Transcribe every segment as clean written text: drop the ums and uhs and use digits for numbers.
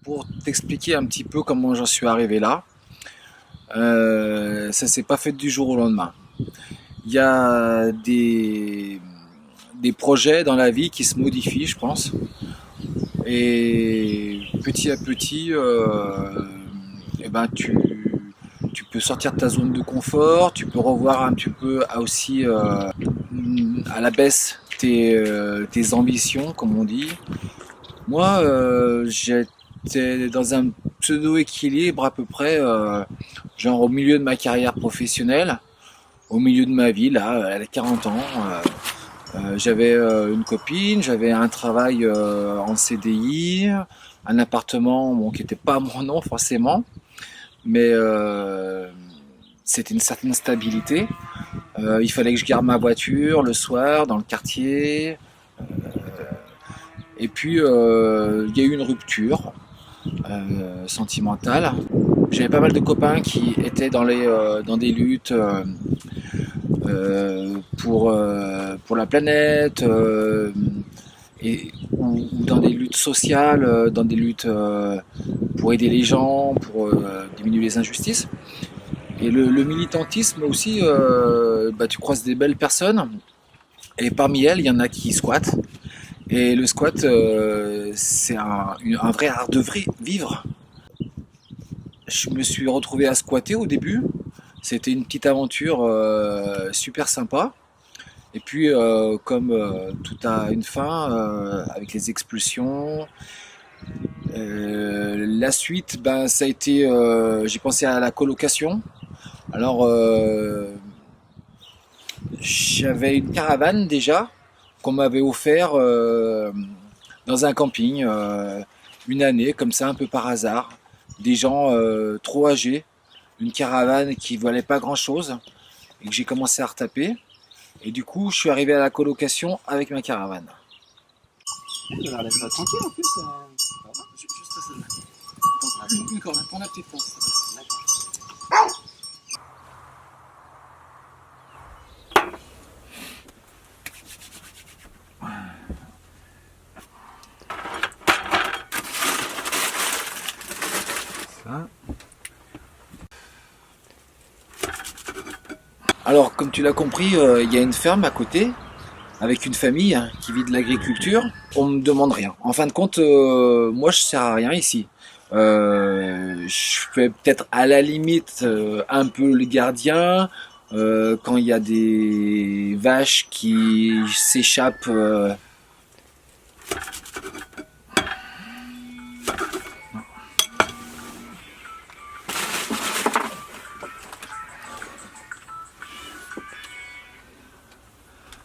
pour t'expliquer un petit peu comment j'en suis arrivé là. Ça s'est pas fait du jour au lendemain. Il y a des projets dans la vie qui se modifient, je pense. Et petit à petit, eh ben tu peux sortir de ta zone de confort, tu peux revoir un petit peu aussi à la baisse tes ambitions, comme on dit. Moi, j'étais dans un pseudo-équilibre à peu près, genre au milieu de ma carrière professionnelle, au milieu de ma vie, là, à 40 ans. J'avais une copine, j'avais un travail en CDI, un appartement bon, qui n'était pas à mon nom forcément, mais c'était une certaine stabilité. Il fallait que je garde ma voiture le soir dans le quartier. Et puis il y a eu une rupture sentimentale. J'avais pas mal de copains qui étaient dans des luttes pour la planète, ou dans des luttes sociales, dans des luttes pour aider les gens, pour diminuer les injustices. Et le militantisme aussi, tu croises des belles personnes, et parmi elles, il y en a qui squattent. Et le squat, c'est un vrai art de vivre. Je me suis retrouvé à squatter au début. C'était une petite aventure super sympa. Et puis, comme tout a une fin, avec les expulsions, la suite, ben, ça a été, j'ai pensé à la colocation. Alors, j'avais une caravane déjà qu'on m'avait offert dans un camping, une année, comme ça, un peu par hasard. Des gens trop âgés, une caravane qui valait pas grand-chose et que j'ai commencé à retaper. Et du coup, je suis arrivé à la colocation avec ma caravane. Il a l'air d'être tranquille en plus. Juste celle-là. Une corde, pour la petite pause. Ça. Alors, comme tu l'as compris, il y a une ferme à côté avec une famille qui vit de l'agriculture. On me demande rien. En fin de compte, moi, je sers à rien ici. Je fais peut-être à la limite un peu le gardien quand il y a des vaches qui s'échappent.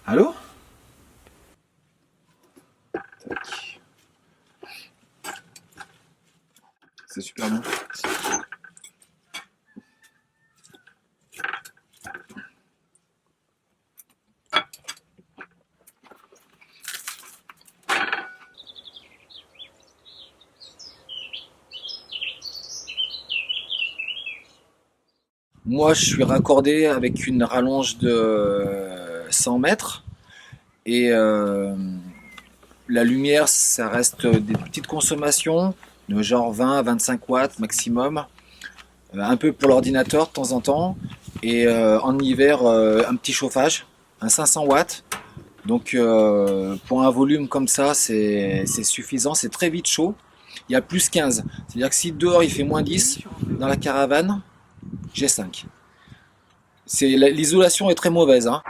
Allô? Tac. C'est super bon. Moi, je suis raccordé avec une rallonge de 100 mètres et la lumière, ça reste des petites consommations de genre 20 à 25 watts maximum, un peu pour l'ordinateur de temps en temps, et en hiver, un petit chauffage, un 500 watts. Donc pour un volume comme ça, c'est suffisant, c'est très vite chaud. Il y a plus 15. C'est-à-dire que si dehors il fait moins 10, dans la caravane, j'ai 5. L'isolation est très mauvaise, hein.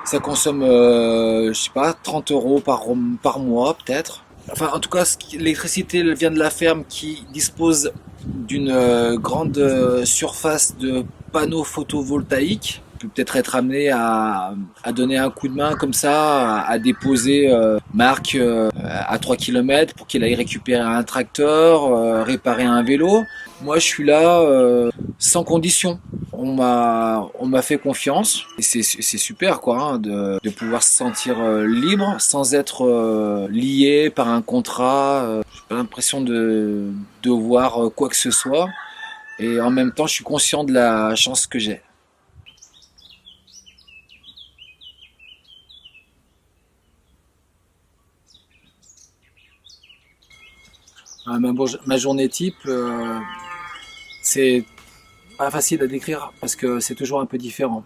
Ça consomme, je sais pas, 30 euros par mois peut-être. Enfin, en tout cas, l'électricité elle vient de la ferme qui dispose d'une grande surface de panneaux photovoltaïques. On peut peut-être être amené à donner un coup de main comme ça, à déposer Marc à 3 km pour qu'il aille récupérer un tracteur, réparer un vélo. Moi, je suis là sans condition. On m'a fait confiance et c'est super quoi hein, de pouvoir se sentir libre sans être lié par un contrat. J'ai pas l'impression de devoir quoi que ce soit et en même temps je suis conscient de la chance que j'ai. Ma journée type, c'est pas facile à décrire parce que c'est toujours un peu différent.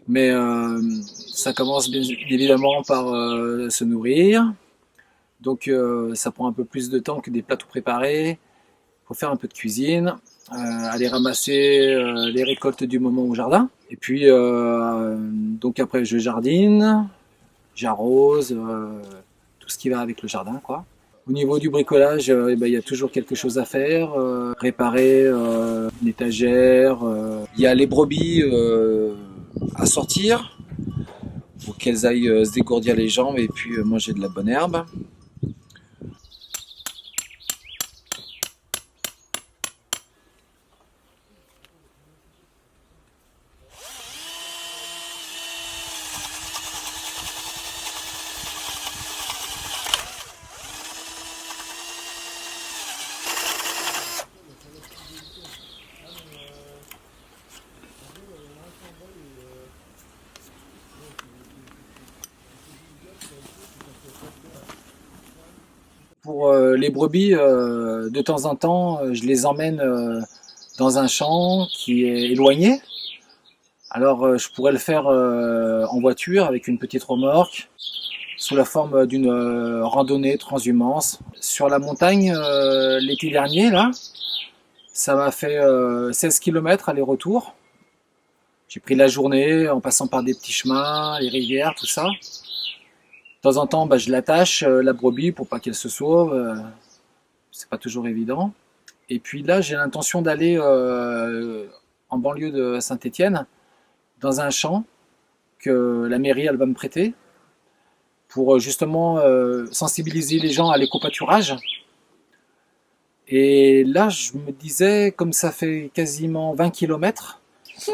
Mais ça commence bien évidemment par se nourrir. Donc ça prend un peu plus de temps que des plats tout préparés. Il faut faire un peu de cuisine, aller ramasser les récoltes du moment au jardin. Et puis donc après je jardine, j'arrose, tout ce qui va avec le jardin, quoi. Au niveau du bricolage, il y a toujours quelque chose à faire, réparer une étagère. Il y a les brebis à sortir pour qu'elles aillent se dégourdir les jambes et puis manger de la bonne herbe. Pour les brebis, de temps en temps, je les emmène dans un champ qui est éloigné. Alors je pourrais le faire en voiture avec une petite remorque, sous la forme d'une randonnée transhumance. Sur la montagne, l'été dernier, là, ça m'a fait 16 km aller-retour. J'ai pris la journée en passant par des petits chemins, les rivières, tout ça. De temps en temps, je l'attache, la brebis, pour pas qu'elle se sauve. C'est pas toujours évident. Et puis là, j'ai l'intention d'aller en banlieue de Saint-Étienne, dans un champ que la mairie elle va me prêter, pour justement sensibiliser les gens à l'éco-pâturage. Et là, je me disais, comme ça fait quasiment 20 km, Ça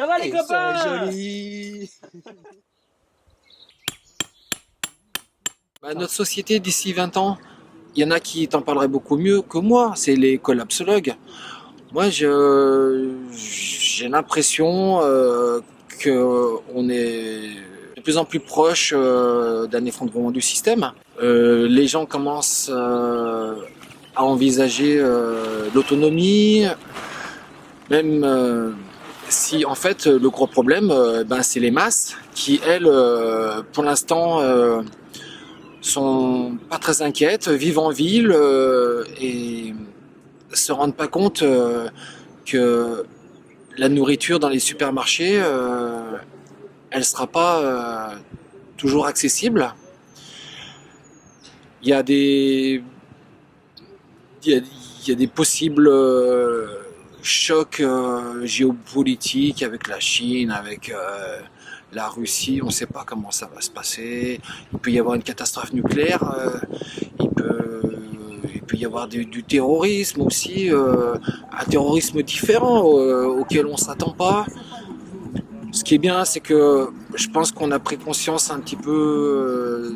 va les copains? Joli. notre société d'ici 20 ans, il y en a qui t'en parleraient beaucoup mieux que moi, c'est les collapsologues. Moi, j'ai l'impression qu'on est de plus en plus proche d'un effondrement du système. Les gens commencent à envisager l'autonomie, même si en fait le gros problème, c'est les masses qui, elles, pour l'instant, sont pas très inquiètes, vivent en ville et se rendent pas compte que la nourriture dans les supermarchés, elle sera pas toujours accessible. Il y a des possibles chocs géopolitiques avec la Chine, avec la Russie. On ne sait pas comment ça va se passer. Il peut y avoir une catastrophe nucléaire. Il peut y avoir du terrorisme aussi, un terrorisme différent auquel on ne s'attend pas. Ce qui est bien, c'est que je pense qu'on a pris conscience un petit peu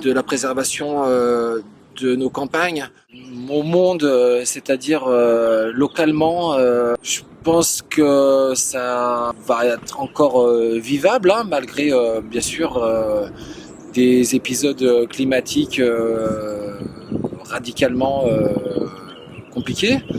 de la préservation de nos campagnes. Mon monde, c'est-à-dire localement, je pense que ça va être encore vivable, hein, malgré bien sûr des épisodes climatiques radicalement compliqués.